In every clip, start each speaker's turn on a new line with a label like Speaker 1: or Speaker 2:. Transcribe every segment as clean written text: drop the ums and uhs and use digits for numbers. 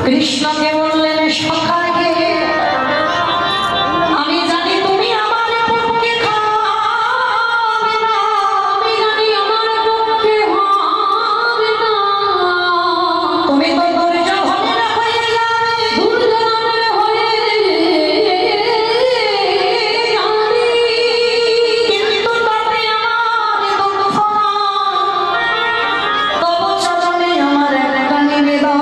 Speaker 1: কৃষ্ণকে বললেন সখা গে আমি জানি তুমি আমার পক্ষে খাবে না, আমি জানি আমার পক্ষে হবে না, তুমি তো দুর্যোধনের হয়ে যাবে, দুর্যোধনের হয়ে যাবে, কিন্তু তাতে আমার দুঃখ না, তবু চরণে আমার একটা নিবেদন,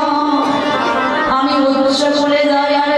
Speaker 1: আমি উচ্চ করে যাই আর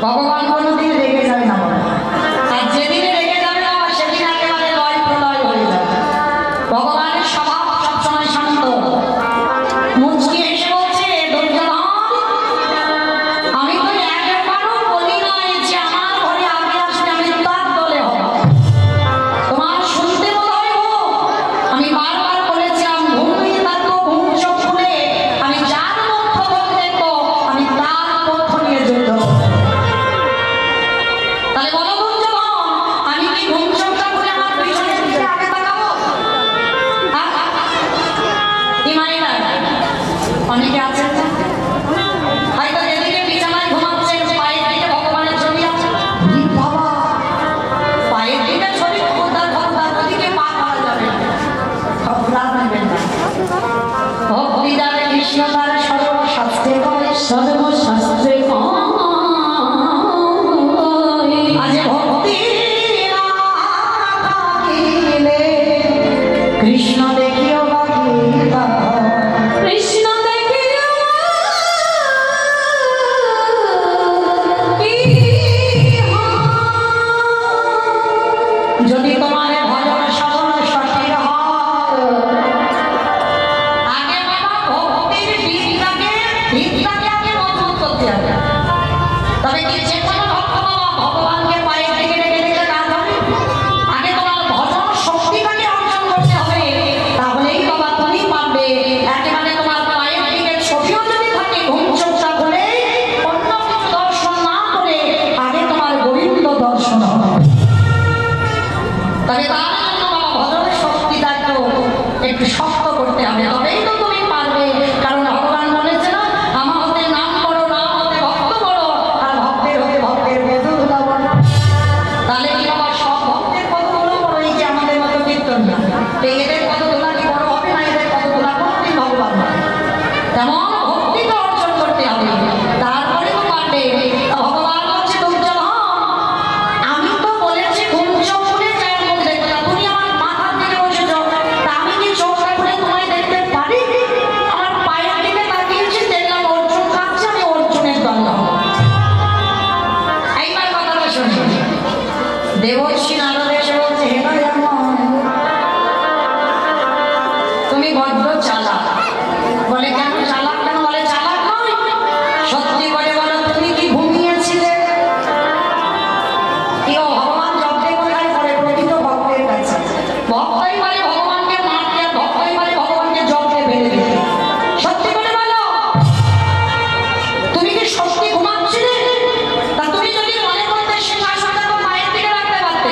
Speaker 1: ভগবান কোনোদিন রেগে যাবে না, আর যেদিন রেগে যাবে না সেদিন একেবারে লয় প্রলয় হয়ে যাবে। ভগবানের স্বভাব সবসময় শান্ত। মুচকি এসে বলছে, দুর্যোধন, আমি তো একবারও বলি নয় যে আমার ঘরে আগে আসলে আমি তার দলে হব। তোমার শুনতে বোধ হয় আমি বারবার বলেছিলাম, ঘুম ভেঙে থাকবো, ঘুম চোখ খুলে আমি যার মুখ প্রথম দেখবো আমি তার পক্ষ নিয়ে যুদ্ধ করব। তাহলে বলো দুর্যোধন, আমি কি ঘুম চোখটা খুলে আমার পিছনের দিকে আগে তাকাবো? কি মানি না? অনেকে আছেন হয়তো যেদিকে বিছানায় ঘুমাচ্ছেন পায়ের দিকে ভগবানের ছবি আছে। বাবা, পায়ের দিকে ছবি খবরদার খবরদার, ওদিকে পা খাওয়া যাবে, খবরদার নেবেন না। ভক্তি যাবে কৃষ্ণ তার সর্বশাস্ত্রে কয়, সর্বশাস্ত্রে কয় আজ ভক্তি না থাকিলে কৃষ্ণ দেখিও বাকিটা, কৃষ্ণ দেখিও যদি তোমার ভজন শ্রবণ সঠিক হয়, আগে বাবা ভক্তির ভিতটাকে আগে মজবুত করতে হবে। তবে কি যে কোনো ভক্ত বাবা ভগবানকে পায়ের দিকে রেখে দিলে কাজ হবে? আগে তোমার ভজন শক্তিটাকে অর্জন করতে হবে, তাহলেই বাবা তুমি পারবে। একেবারে তোমার পায়ের দিকে ছবিও যদি থাকে, ঘুম চোখটা খুলে অন্য কিছু দর্শন না করে আগে তোমার গোবিন্দ দর্শন হবে। তবে তার জন্য বাবা ভজনের শক্তিটা একটু শক্ত করতে হবে, তবেই তো তুমি পারবে। কারণ ভগবান বলেছে না, আমার হতে নাম করো, নাম হতে ভক্ত করো, আর ভক্তের হতে ভক্তের পদধূলা বলো। তাহলে কি বাবা সব ভক্তের পদধূলা বড়? এই যে আমাদের মতো কীর্তন না, এদের পদধূলা কি বড় হবে না? এদের পদধূলা কোনদিন ভগবান নয়। তেমন ভক্তিটা অর্জন করতে হবে, তারপরে তো পারবে। ভগবান বলছে, দুর্যোধন, আমি তো বলেছি ঘুম চোখ খুলে যার মুখ দেখবে না, তুমি আমার মাথার দিকে বসেছ, তা আমি কি চোখটা খুলে তোমায় দেখতে পারি? আমার পায়ের দিকে তাকিয়েছি, দেখলাম অর্জুন কাঁদছে, আমি অর্জুনের দল হব। এইবার কথাটা শুনি, দেবর্ষি নারদ এসে বলছে, হে ভগবান, তুমি বড্ড চালাক। বলে কেন চালাক? কেন? বলে চালাক নয়, সত্যি করে বলো তুমি কি ঘুমিয়েছিলে? কেউ ভগবান যজ্ঞে কোথায় করে? প্রকৃত ভক্তের কাছে। ভক্তই পারে ভগবানকে মারতে, আর ভক্তই পারে ভগবানকে যজ্ঞে ফেলে দিতে। সত্যি করে বলো, তুমি কি সত্যি ঘুমাচ্ছিলে? তা তুমি যদি মনে করতে সে শাসনটা তো পায়ের দিকে রাখতে পারতে,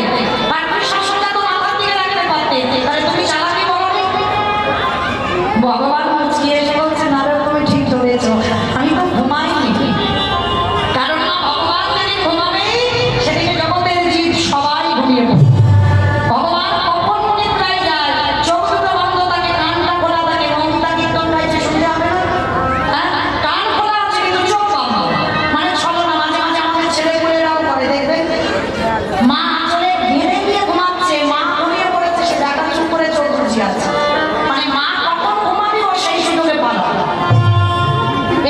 Speaker 1: আর তুমি শাসনটা তো মাথার দিকে রাখতে পারতে, তাহলে তুমি চালাকি বলোনি? ভগবান মুচকি এসে বলছে, নারদ তুমি ঠিক ধরেছ, আমি তো ঘুমাইনি। কারণ না, ভগবান যদি ঘুমাবে সেদিকে জগতের জীব সবাই ঘুমিয়ে পড়বে। ভগবান কখন নিদ্রায় যায়, চোখ দুটো বন্ধ থাকে, কানটা খোলা থাকে, মনটা কীর্তন গাইছে শুনতে হবে না? হ্যাঁ, কান খোলা আছে কিন্তু চোখ বন্ধ, মানে চলো না। মাঝে মাঝে আমাদের ছেলেপুলেরাও করে, দেখবে মা আঁচলে ঘেরে গিয়ে ঘুমাচ্ছে, মা ঘুমিয়ে পড়েছে, সে দেখা চুপ করে চোখ বুঝে আছে, মানে মা কখন ঘুমাবে ও সেই সুযোগে পালা।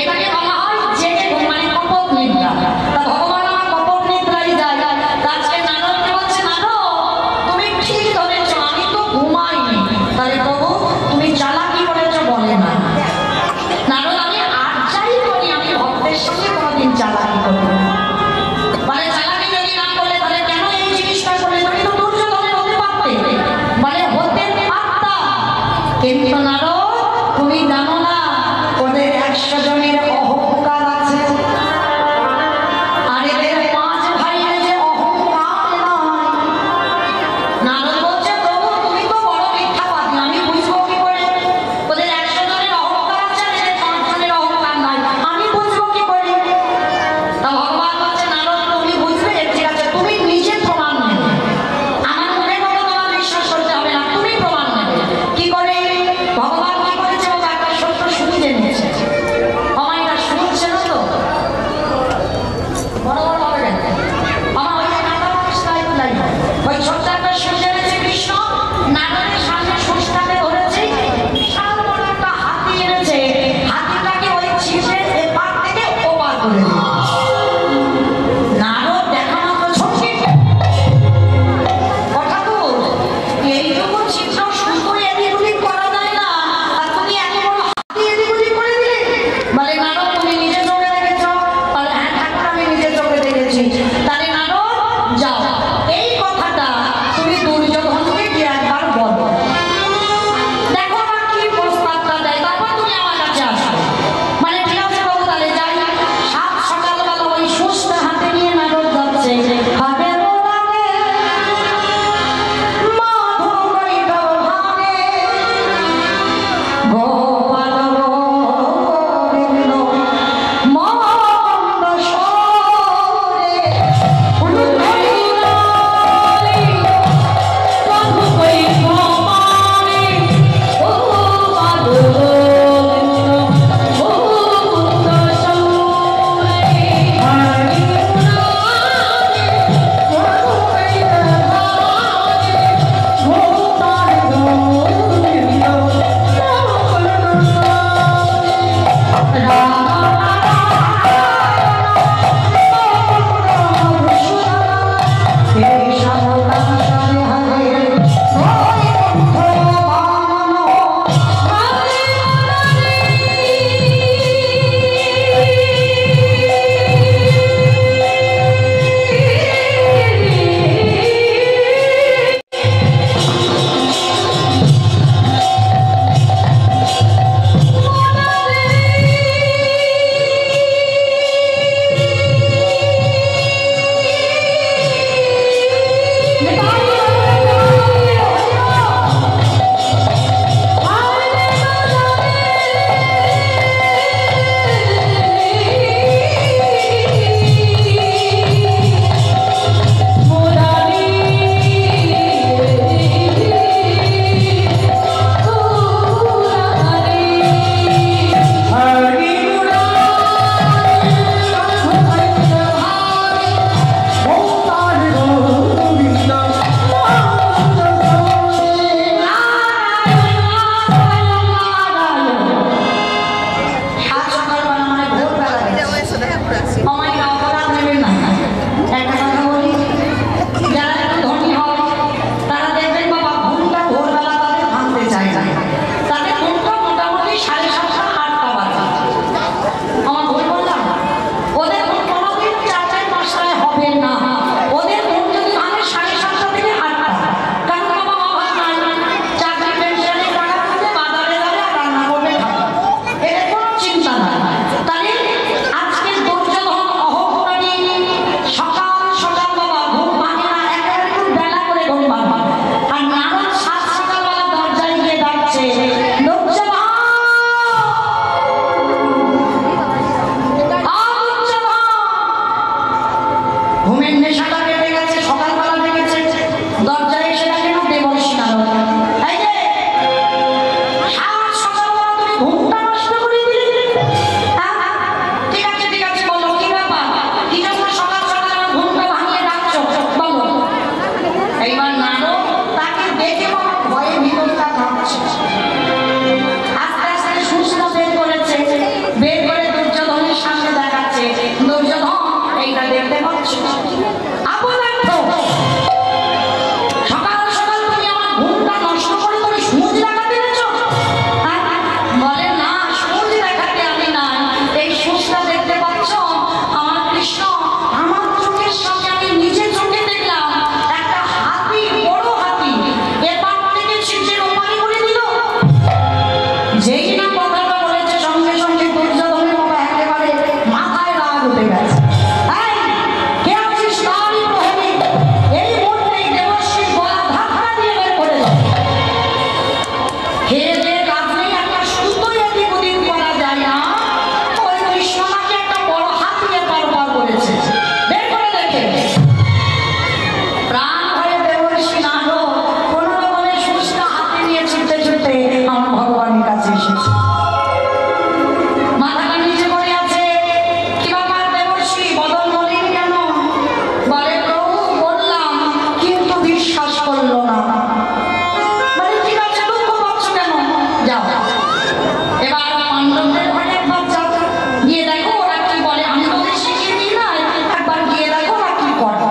Speaker 1: এটাকে বলা হয় জেগে ঘুম, মানে কপট নিদ্রা। তা ভগবান আমার কপট নিদ্রায় যায়। আজকে নারদকে বলছে, নারদ তুমি ঠিক ধরেছ, আমি তো ঘুমাইনি। তাহলে প্রভু তুমি চালাকি করেছ? বলে না। নারদ আমি আর যাই করি, আমি ভক্তের সঙ্গে কোনোদিন চালাকি করি না। বলে চালাকি যদি না করলে তাহলে কেন এই জিনিসটা করলে? তুমি তো দুর্যোধনের হতে পারতে। বলে হতে পারতাম, কিন্তু নারদ তুমি জানো না ওদের 100 জনের অহংকার আছে, আর এদের 5 ভাইয়ের যে অহংকার নয়। নারদ বলছে, প্রভু তুমি তো বড় মিথ্যাবাদী, আমি বুঝবো কি করে? ওদের 100 জনের অহংকার আছে, আর এদের 5 জনের অহংকার নয়, আমি বুঝবো কি করে? তা ভগবান বলছে, নারদ তুমি বুঝবে, ঠিক আছে, তুমি নিজে প্রমাণ নেবে। আমার মনে করো তোমার বিশ্বাস করতে হবে না, তুমি প্রমাণ নেবে। কি করে? ভগবান কি করেছে? ও একটা সত্য শুনে জেনেছে। আমার এটা শুনছে না তো বড় বড় হবে কেন? আমার ওই নাটক ওই ছোট্ট একটা শুনে জেনেছে। কৃষ্ণ নাটকের সামনে সুস্টাকে ধরেছে, বিশাল বড় একটা হাতি এনেছে, হাতিটাকে ওই ছিপে এপার থেকে ওপার করে দিল। নেবেন না। একটা কথা বলি, যারা একটু ধনী হয় তারা দেখবেন বাবা ঘুমটা ভোরবেলা তাদের ভাঙতে চায় না, তাদের ঘুমটা মোটামুটি 7:30 8টা বাজে। আমার ভুল বললাম? ওদের ঘুম কোনোদিন 4টায় 5টায় হবে না, ওদের ঘুম যদি ভাঙে 7:30 থেকে 8টা। কারণ বাবা অভাব নাই, চাকরি পেনশনের টাকা থেকে বাজারে যাবে আর রান্না করবে খাবে, এদের কোনো চিন্তা নাই। তাহলে আজকে দুর্যোধন অহংকারী সকাল সকাল বাবা ঘুম ভাঙে না, একেবারে খুব বেলা করে ঘুম ভাঙে। আর নারদ সাত সকালবেলা দরজায় গিয়ে ডাকছে, দুর্যোধন ঘুমের নেশাটা কেটে গেছে, সকালবেলা দেখেছে দরজায় এসে ডাকেন দেবর্ষি নারদ। এই যে সাত সকালবেলা তুমি ঘুমটা নষ্ট করে দিলে। ঠিক আছে ঠিক আছে, বলো কি ব্যাপার, কি জন্য সকাল সকাল আমার ঘুমটা ভাঙিয়ে ডাকছো বলো। এইবার নারদ তাকে দেখে বাবা ভয়ে ভিতরটা কাঁপছে। আস্তে আস্তে সুষ্ঠু বের করেছে, বের করে দুর্যোধনের সামনে দেখাচ্ছে, দুর্যোধন এইটা দেখতে পাচ্ছ অপদার্থ, সকাল সকাল তুমি আমার ঘুমটা নষ্ট করে তুমি সুচ দেখাতে পেরেছো। বলে না, সুচ দেখাতে আমি না, এই সুচটা দেখতে পাচ্ছ আমার কৃষ্ণ, আমার চোখের সামনে আমি নিজে চোখে দেখলাম একটা হাতি, বড় হাতি এপার থেকে ছিঁচে ওপারে করে দিল। যেই না কথাটা বলেছে সঙ্গে সঙ্গে দুর্যোধনের বাবা একেবারে মাথায় রাগ উঠে গেছে। এই, কে আছিস তারই প্রহরী, এই মুহূর্তেই দেবর্ষির গলা ধাক্কা দিয়ে বের করে দাও। খেয়ে দেয়ে কাজ নেই, একটা সুতোই এদিক ওদিক করা যায় না, ওই কৃষ্ণ নাকি একটা বড় হাতি এপার ওপার করেছে, বের করে দেখে। প্রাণ ভয়ে দেবর্ষি নারদ কোনো রকমে সুচটা হাতে নিয়ে ছুটতে ছুটতে আমার ভগবানের কাছে এসেছে। মাথাটা নিচে পড়ে আছে, কি ব্যাপার দেবর্ষি, বদন বলেন কেন? বলে প্রভু বললাম কিন্তু বিশ্বাস করলো না। বলে ঠিক আছে, দুঃখ পাচ্ছ কেন? যাও এবার পাণ্ডবদের ঘরে একবার যাও, গিয়ে দেখো ওরা কি বলে, আমি তোদের শিখিয়ে দিই না, একবার গিয়ে দেখো ওরা কি করে।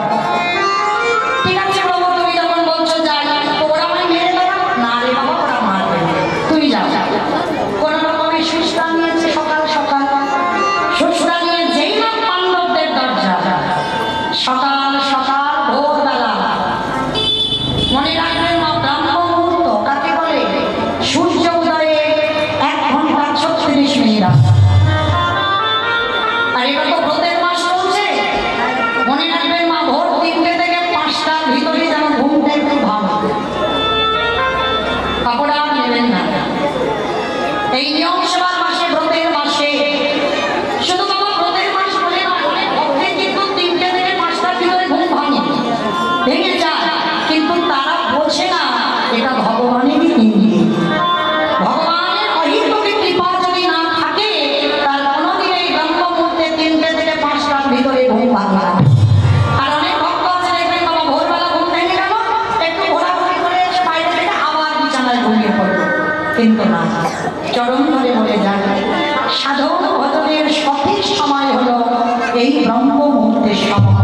Speaker 1: ঠিক আছে বাবা, তুমি যখন বলছো যাই, তো ওরা আমায় মেরে দেবে না? রে বাবা, ওরা মারবে না, তুই যাও। কোন রকমের সুচটা নিয়েছে সকাল সকাল, সুচটা নিয়ে যেই না পাণ্ডবদের দরজা, সকাল সকাল ভোরবেলা, মনে রাখবেন মা, ব্রাহ্ম মুহূর্ত কাকে বলে? সূর্য উদয়ে 1 ঘন্টা 36 মিনিট। আর এটা তো ব্রতের মাস চলছে, মনে রাখবেন মা, ভোর 3টে থেকে 5টার ভিতরে যেন ঘুমটা একটু ভাঙবে, কাপড় আর নেবেন না। এই নিয়ম সেবার মাসে, ব্রতের মাসে, শুধু বাবা ব্রতের মাস বলে না, ভক্তের কিন্তু 3টে থেকে 5টার ভিতরে ঘুম ভেঙে যায়, কিন্তু তারা বোঝে না এটা ভগবানেরই ইঙ্গিত। ভগবানের অহিতকে কৃপা যদি না থাকে তার কোনোদিন এই ব্রহ্ম মুহূর্তে 3টে থেকে 5টার ভিতরে ঘুম ভাঙে না। আর অনেক ভক্ত আছে দেখবেন বাবা ভোরবেলা ঘুম ভেঙে গেল, একটু ঘোরাঘুরি করে বাইরে থেকে আবার বিছানায় ঘুমিয়ে পড়লো, কিন্তু না, চরম ধরে বলে যায় সাধন ভজনের সঠিক সময় হলো এই ব্রহ্ম মুহূর্তের সময়।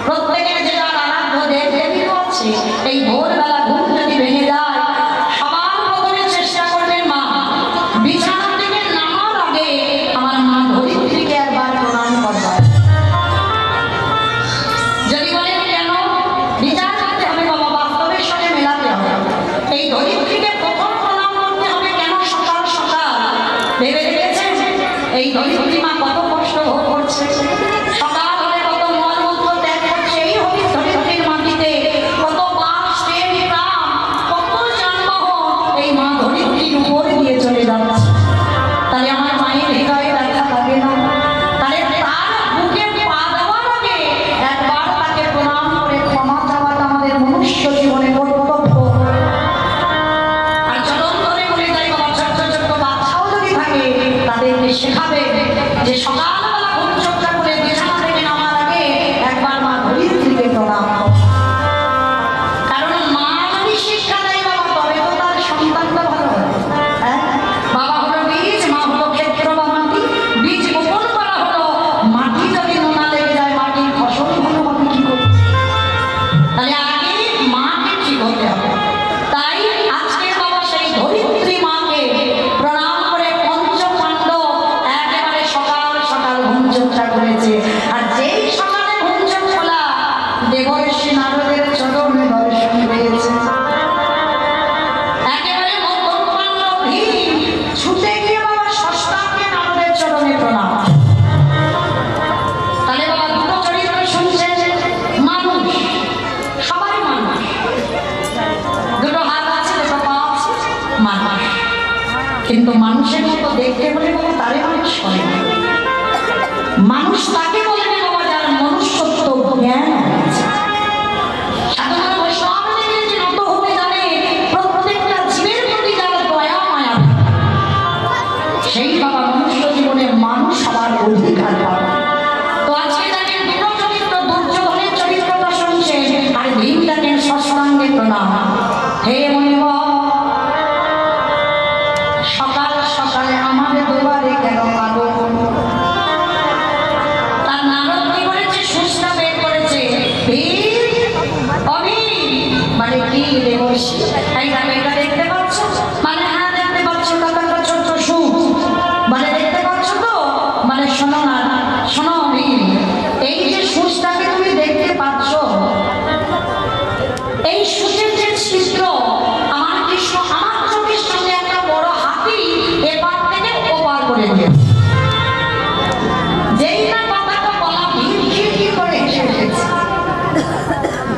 Speaker 1: প্রত্যেকের যেটা আরাধ্য দেবীও আছে, এই ভোরবেলা ঘুম যদি ভেঙে যায় সবার প্রথমে চেষ্টা করবেন মা, বিছানা থেকে নামার আগে আমার মা ধরিত্রীকে একবার প্রণাম করবার। যদি বলেন কেন, বিচার করতে হবে বাবা, বাস্তবের সঙ্গে মেলাতে হবে। এই ধরিত্রীকে প্রথম প্রণাম করতে হবে কেন সকাল সকাল? ভেবে দেখেছেন এই ধরিত্রী মা কত কষ্ট ভোগ করছে, সকাল হলে কত মলমূত্র ত্যাগ করছে, এই ধরিত্রীর মাটিতে কত বাস ট্রেন কিন্তু মানুষের মতো দেখতে হলে বাবা তারে মানুষ করে না। মানুষ তাকে বলে না বাবা যার মনুষ্যত্ব জ্ঞান আছে। সাধারণ বৈষ্ণবদের যে নত হতে জানে প্রত্যেকটা জীবের প্রতি যার দয়া মায়া সেই বাবা মনুষ্য জীবনে মানুষ হওয়ার অধিকার পাবে। তো আজকে দেখেন দুটো চরিত্র, দুর্যোধনের চরিত্রটা শুনছেন আর ভীম দেখেন সৎসঙ্গে প্রণাম। হে মনিব, সকাল সকালে আমাদের দুয়ারে কেন কাঁদো? তার নারদ কি করেছে? সুস্টা বের করেছে। মানে কি দেবর্ষি? এটা দেখতে পাচ্ছ? মানে হ্যাঁ দেখতে পাচ্ছ, তার একটা ছোট্ট সুখ। মানে দেখতে পাচ্ছ তো? মানে শোনো না, শোনো বীর, এই যে সুচটাকে তুমি দেখতে পাচ্ছ, এই সুচের যে ছিদ্র আমার কৃষ্ণ আমার চোখের সামনে একটা বড় হাতি এপার থেকে ওপার করে দিয়েছে। যেই না কথাটা বলা ভীম খিড় করে হেসে উঠেছে।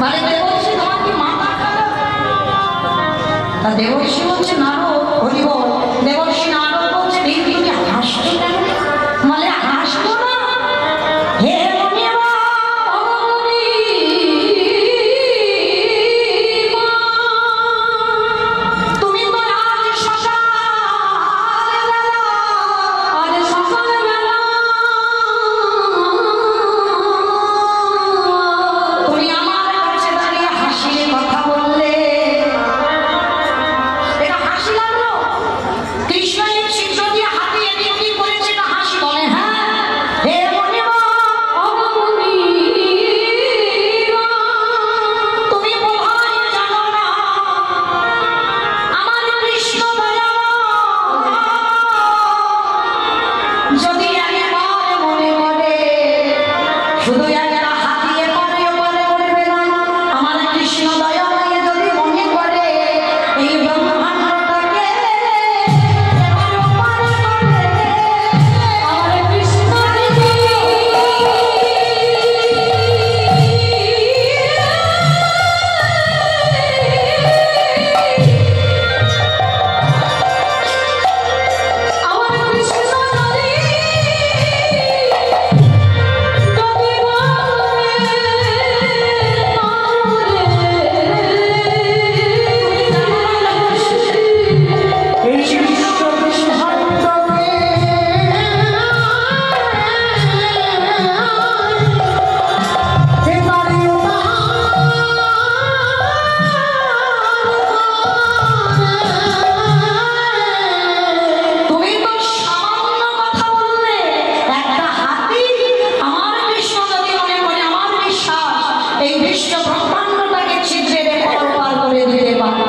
Speaker 1: মানে দেবর্ষি তোমার কি মাথা খারাপ? তা দেবর্ষি বলছে নারদ হরি বল। দেবর্ষি নারদ বলছে ভীম তুমি হাসছো কেন? মানে হাসবো না? হে মনিবা ভগবতী মা, তুমি তো আজ সকালবেলা তুমি আমার কাছে দাঁড়িয়ে হাসির কথা বললে। এটা হাসি লাগলো? কৃষ্ণ এই ছিদ্র দিয়ে হাতি এদিক ওদিক করেছে, না হাসি? বলে হ্যাঁ। হে মনিবা ভগবতী মা, তুমি বোধহয় জানো না আমার কৃষ্ণ দয়াল যদি একবার মনে করে শুধু একটা হাতিয়ে পরে ওপারে উঠবে না, আমার কৃষ্ণ দয়াল যদি মনে করে এই ব্রহ্মাণ্ডটাকে এবার ওপারে করে আমার কৃষ্ণ আমার কৃষ্ণ যদি তুমি তো সামান্য কথা বললে, একটা হাতি আমার কৃষ্ণ যদি মনে করে আমার বিশ্বাস এই বিশ্ব ব্রহ্মাণ্ডটাকে ছিদ্রে রেখে পার করে দিতে পারে।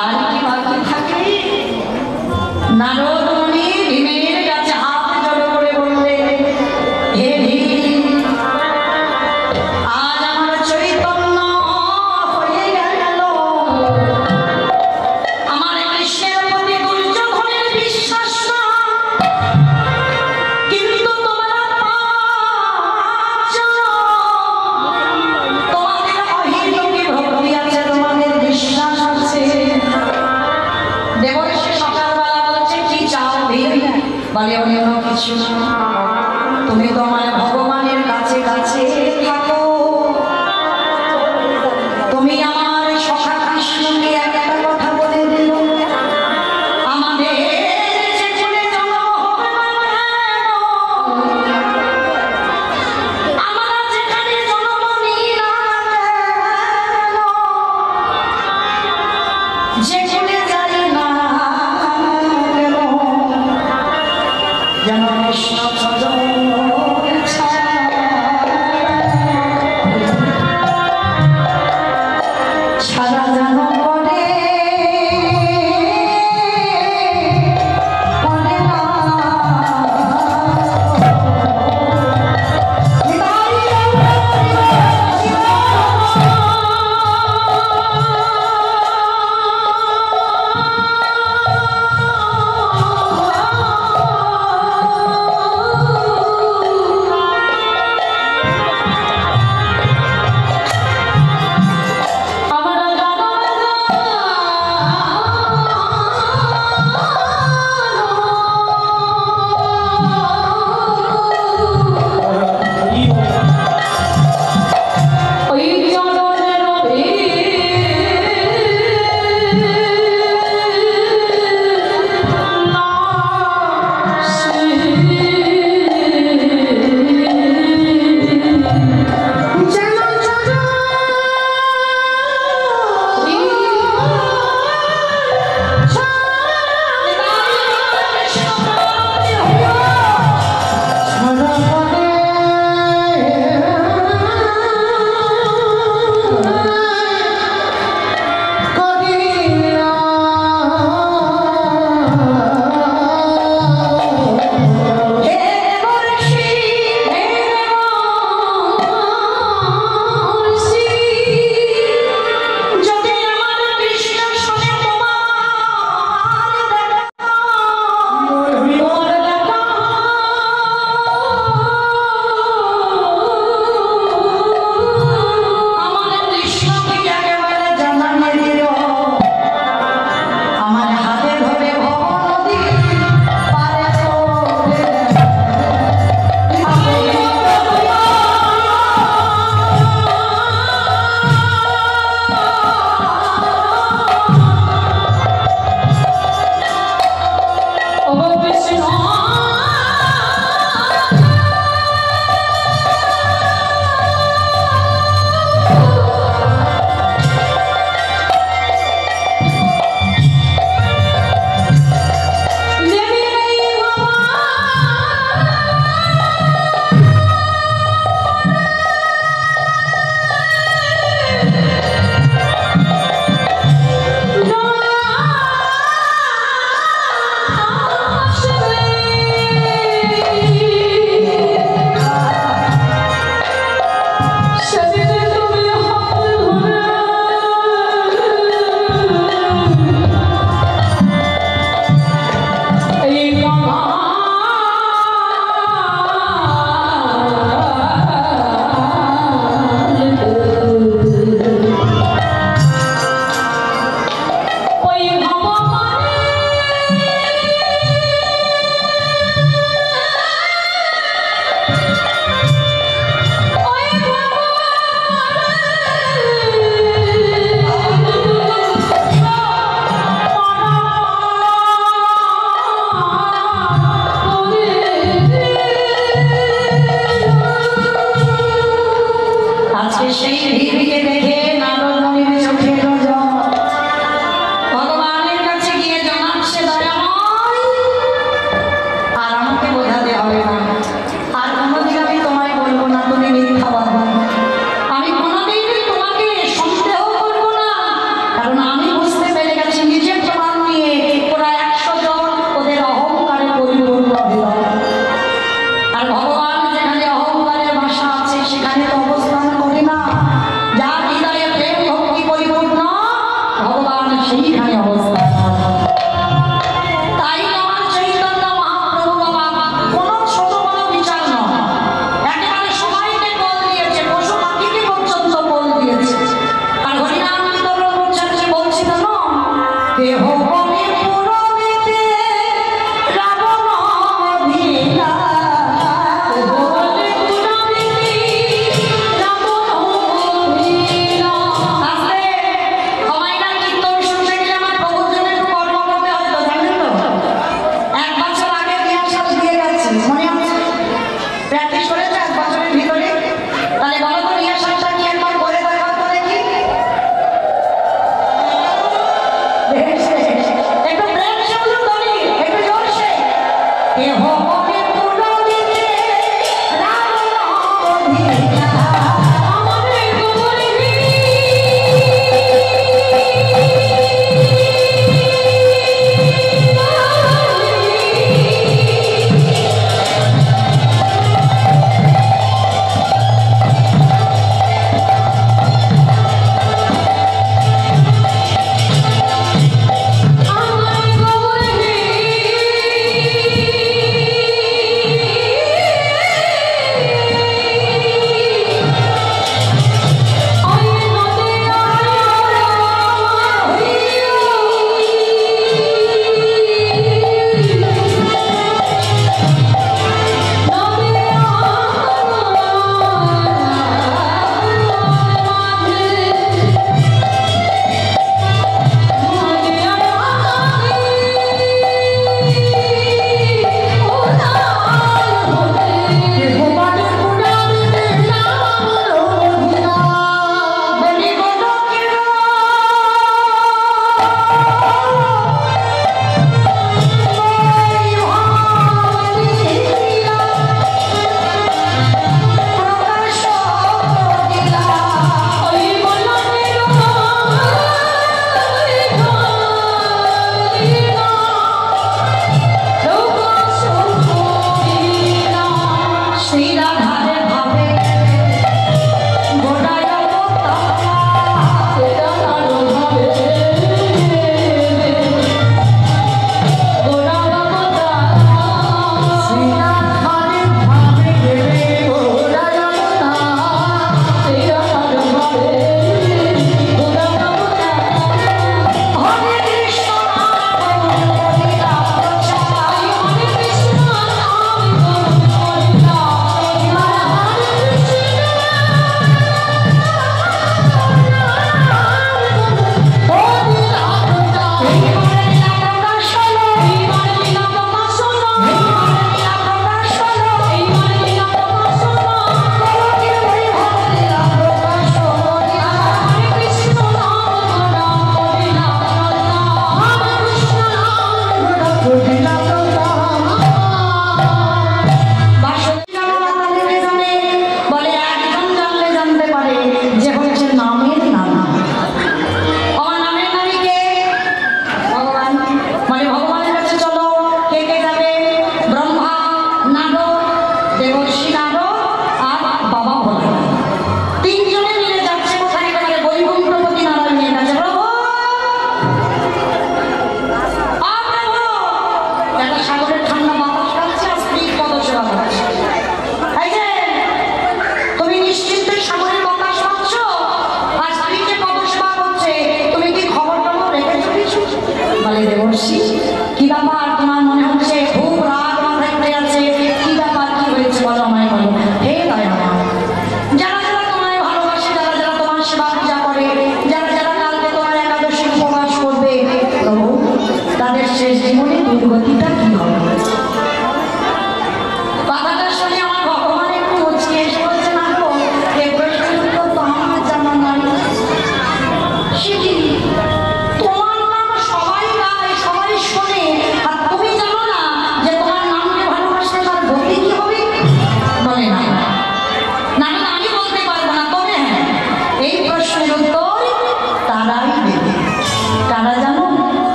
Speaker 1: আর কি বাকি থাকে? নারদ মুনি ভীমের কাছে হাত জড়ো করে বললে, হে ভীম, আজ আমার চৈতন্য হয়ে গেল। আমার কৃষ্ণের প্রতি দুর্যোধনের বিশ্বাস না, কিন্তু তোমরা পাঁচজন তোমাদের অহিলকি ভক্তি আছে, তোমাদের বিশ্বাস আছে। দেবর্ষি সকালবেলা বলছে কি চাও ভীম? বলে অন্য কিছু না, তুমি তো আমার ভগবানের কাছে কাছে থাকো। তুমি আমার সখা কৃষ্ণকে একটা কথা বলে দিল, আমাদের যে কুলে জন্ম হবে না কেন, আমরা যেখানে জন্ম নিই না কেন, যে কুলে যাই না কেন, যেন কৃষ্ণ সেই ভিড়কে দেখে নারদ মুনির চোখে জল। ভগবানের কাছে গিয়ে জানাচ্ছে দয়াময়, আর আমাকে বোঝাতে হবে না, আর কোনোদিন আমি তোমায় বলবো না তুমি মিথ্যাবাদী। আমি কোনোদিন তোমাকে সন্দেহ করবো না, কারণ আমি বুঝতে পেরে গেছি নিজের প্রমাণ নিয়ে ওরা 100 জন ওদের অহংকারে পরিপূর্ণ দিল। আর ভগবান যেখানে অহংকারের বাসা আছে সেখানে তো অবস্থান করি না। যার হৃদয়ে প্রেম ভক্তি পরিপূর্ণ ভগবান সেইখানে অবস্থান করেন। তাই আমার চৈতন্য মহাপ্রভু বাবা কোনো ছোট বড় বিচার নয়, একেবারে সবাইকে বল দিয়েছে, পশু পাখিকে পর্যন্ত বল দিয়েছে। আর হরিনাম বিতরণ করছেন যে বলছি কেন, দেহ বনে পুরবিতে রাবণ অভিলা, দেহ বনে পুরবিতে রাবণ অভিলা। আসলে সবাইরা কীর্তন শুনতে গেলে আমার প্রভুর জন্য একটু কর্ম করতে হয় তো, জানেন তো? 1 বছর আগে রিহার্সাল দিয়ে গেছে, মনে আছে? প্র্যাকটিস করেছে 1 বছরের ভিতরে। তাহলে বলো তো রিহার্সালটা কি একবার করে দেখাও তো দেখি। একটু ব্রেক সে বলুন ধরি, একটু জোরসে। দেহ বনে পুরবিতে রাবণ অভিলা, আমাদের গোবরে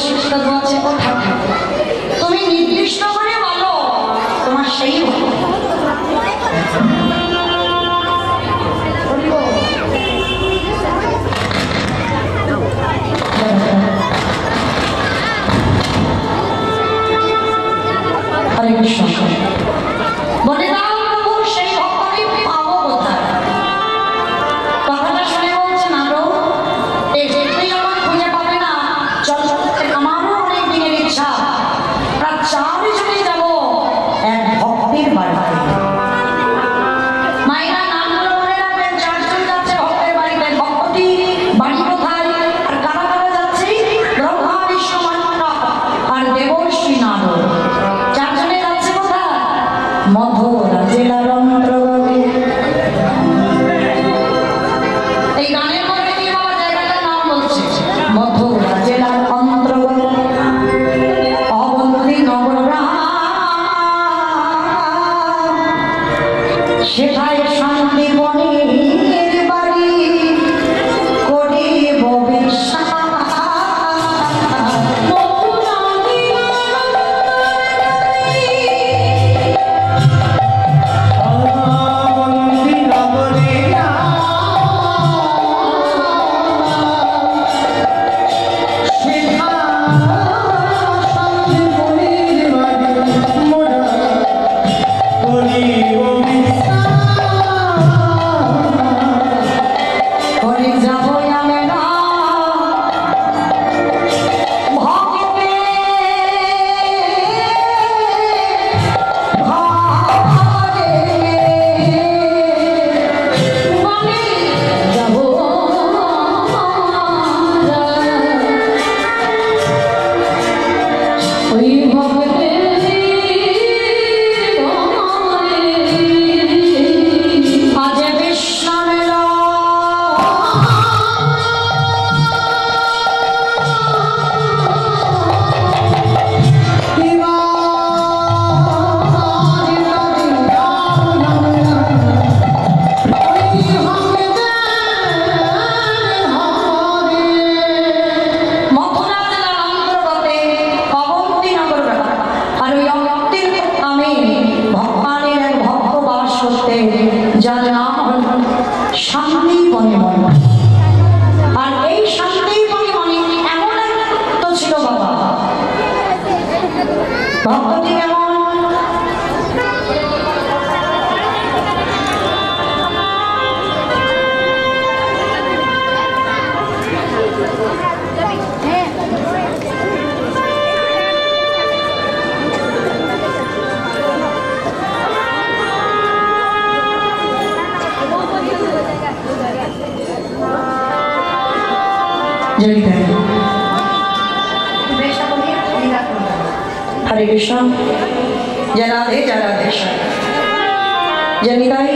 Speaker 1: শিক্ষা আছে কোথায় থাকে তুমি নির্দিষ্ট করে বলো তোমার সেই হরে কৃষ্ণ বলে দাও প্রভু সেই ভক্তকে পাবো কোথায় কথাটা শুনে বলছে না গো এই ব্যক্তি যখন খুঁজে পাবে না চল আমারও অনেক দিনের ইচ্ছা রাত 4 জনে যাবো এক ভক্তের বাড়িতে মায়েরা নামগুলো মনে রাখবেন 4 জন যাচ্ছে ভক্তের বাড়িতে ভক্তটি বাড়ি কোথায় আর কারা কারা যাচ্ছে ব্রহ্মা বিষ্ণু মহেন্দ্র আর দেবর্ষি নারদ 4 জনে যাচ্ছে কোথায় মধুরা জেলার অন্তর্গতে এই গানের মধ্যে দিয়ে বাবা জায়গাটার নাম বলছে মধুরা জেলার অন্তর্গত অবন্তী নগর সেটাই শান্তি বনের বাড়ি করিব বিশ্বাস हरे कृष्ण जय राधे जय निताई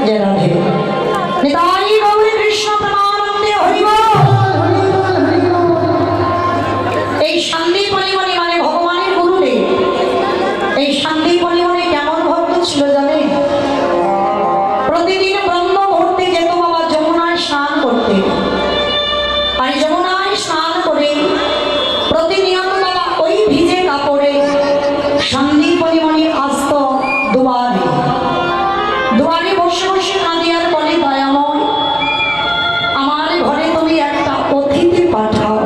Speaker 1: जय राधे निताई गौर कृष्ण प्रेमानंदे हरि बोल এই শান্তি পরিমণি মানে ভগবানের গুরুদেব এই শান্তি পরিমণি কেমন ভক্ত ছিল জানেন প্রতিদিন ব্রহ্ম মুহূর্তে যেত বাবা যমুনায় স্নান করতে আর যমুনায় স্নান করে প্রতিনিয়ত বাবা ওই ভিজে কাপড়ে শান্তি পরিমণি আসত দুয়ারে দুয়ারে বসে বসে কাঁদিয়ার বলে দয়াময় আমার ঘরে তুমি একটা অতিথি পাঠাও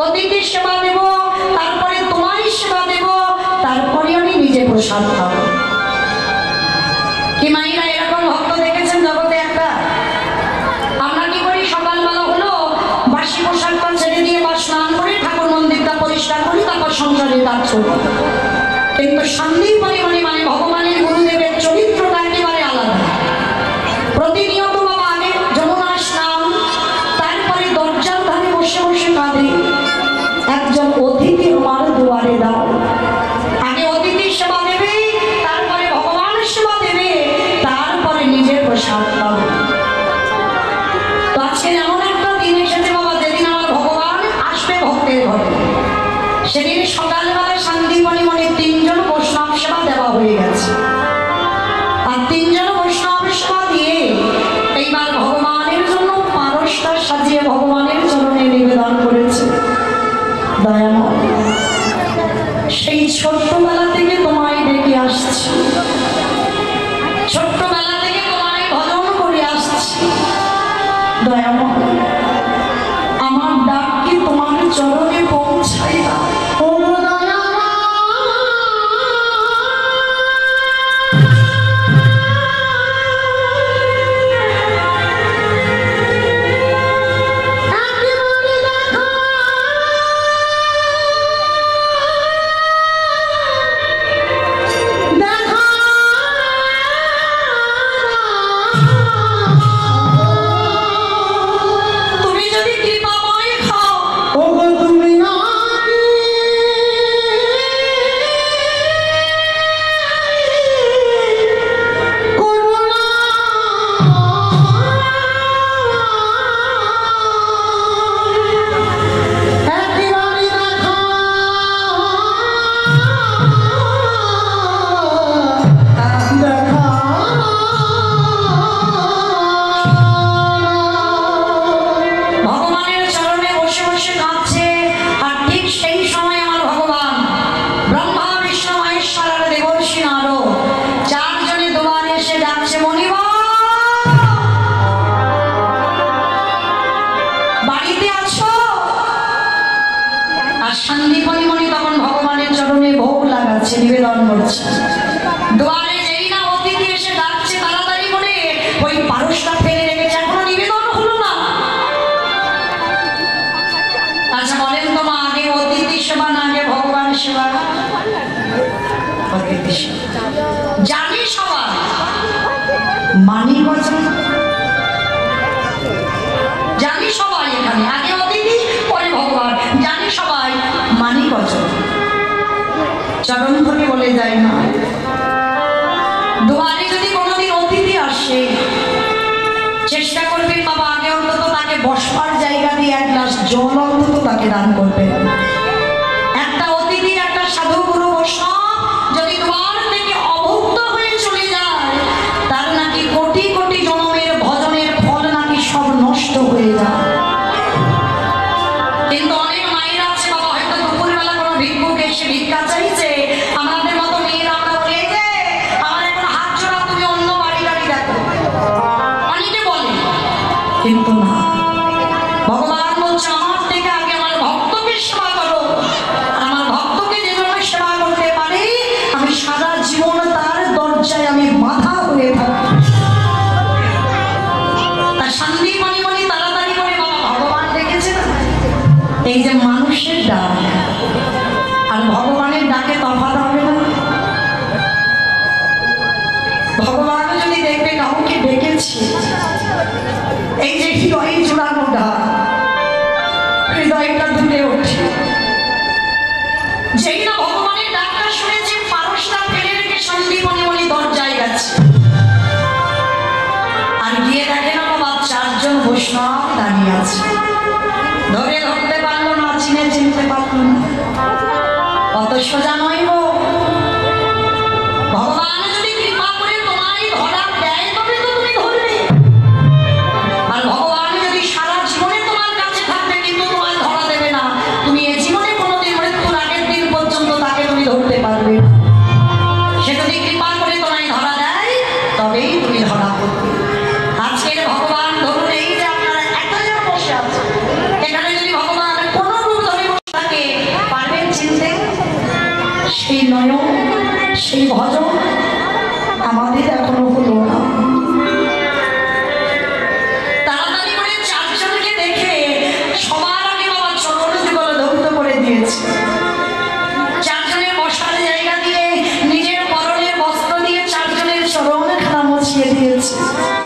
Speaker 1: অতিথির সেবা দেব তারপরে তোমারই সেবা দেব তারপরে আমি নিজে প্রসাদ খাবো কি মাইরা এরকম ভক্ত দেখেছেন জগতে একটা আমরা কি করি সকালবেলা হলো বাসি পোশাকটা ছেড়ে দিয়ে বা স্নান করে ঠাকুর মন্দিরটা পরিষ্কার করি তারপর সংসারে কাজ করি কিন্তু শান্তি পরিমণি মানে ভগবানের গুরুদেবের চরিত্রটা একেবারে আলাদা প্রতিনিয়ত বাবা আগে যমুনার স্নান তারপরে দরজার ধারে বসে বসে কাঁদে একজন অতিথি আমার দুয়ারে দাও আগে অতিথির সেবা দেবে তারপরে ভগবানের সেবা দেবে তারপরে নিজের প্রসাদ পাবে তো আজকে এমন একটা দিন এসেছে বাবা যেদিন আমার ভগবান আসবে ভক্তের ঘরে সেদিন সকালবেলা শান্তি পরিমণি 3 জন বৈষ্ণব সেবা দেওয়া হয়ে গেছে আর 3 জন বৈষ্ণব সেবা দিয়ে এইবার ভগবানের জন্য পারসটা সাজিয়ে ভগবানের চরণে নিবেদন করেছে দয়াময়, সেই ছোট্টবেলা থেকে তোমায় ডেকে আসছি, ছোট্টবেলা থেকে তোমায় ভজন করে আসছি। দয়াময়, আমার ডাক কি তোমার চরণে পৌঁছাই না? নিবেদন করছে। দুয়ারে যেই না অতিথি এসে ডাকছে তাড়াতাড়ি করে ওই পারসটা ফেলে রেখেছে, এখনো নিবেদন হলো না। আচ্ছা বলেন তো মা, আগে অতিথি সেবা না আগে ভগবান সেবা? অতিথি সেবা জানি সবাই, মানি বচন জানি সবাই, এখানে আগে অতিথি পরে ভগবান, জানি সবাই, মানি বচন চরণ ধরে বলে যায় না। দুয়ারে যদি কোনোদিন অতিথি আসে, চেষ্টা করবেন বাবা আগে অন্তত তাকে বসবার জায়গা দিয়ে এক গ্লাস জল অন্তত তাকে দান করবেন। একটা অতিথি, একটা সাধু গুরু বৈষ্ণব যদি দুয়ার থেকে অভুক্ত হয়ে চলে যায়, তার নাকি কোটি কোটি জন্মের ভজনের ফল নাকি সব নষ্ট হয়ে যায়। কিন্তু অনেক মায়েরা আছে বাবা, হয়তো দুপুরবেলা কোনো ভিক্ষুক এসে ভিক্ষা চাইছে, আমাদের মতো মেয়েরা আমরা বলে যে আমার এখন হাত জোড়া, তুমি অন্য বাড়ি গাড়ি দেখো, অনেকে বলে। কিন্তু না, ভগবান বলছে আমার থেকে আগে আমার ভক্তকে সেবা করো। আমার ভক্তকে যে জন্য সেবা করতে পারি, আমি সারা জীবন তার দরজায় আমি বাধা হয়ে থাকি। তার শান্তি মনি মনি তাড়াতাড়ি করে বাবা ভগবান দেখেছে না, এই যে মানুষের ডাক আর ভগবানের ডাকে তফাৎ হবে না। ভগবান যদি দেখবে কাউকে ডেকেছে, এই যে হৃদয় জোড়ানো ডাক, হৃদয়টা দূরে ওঠে। যেই না ভগবানের ডাকটা শুনেছে, পারসটা ফেলে রেখে শান্তি মনে মনে দরজায় গেছে, আর গিয়ে দেখে না বাবা চারজন বৈষ্ণব দাঁড়িয়ে আছে। ধরে ধরতে পারলো না, চিনতে পারলো না, অত সোজা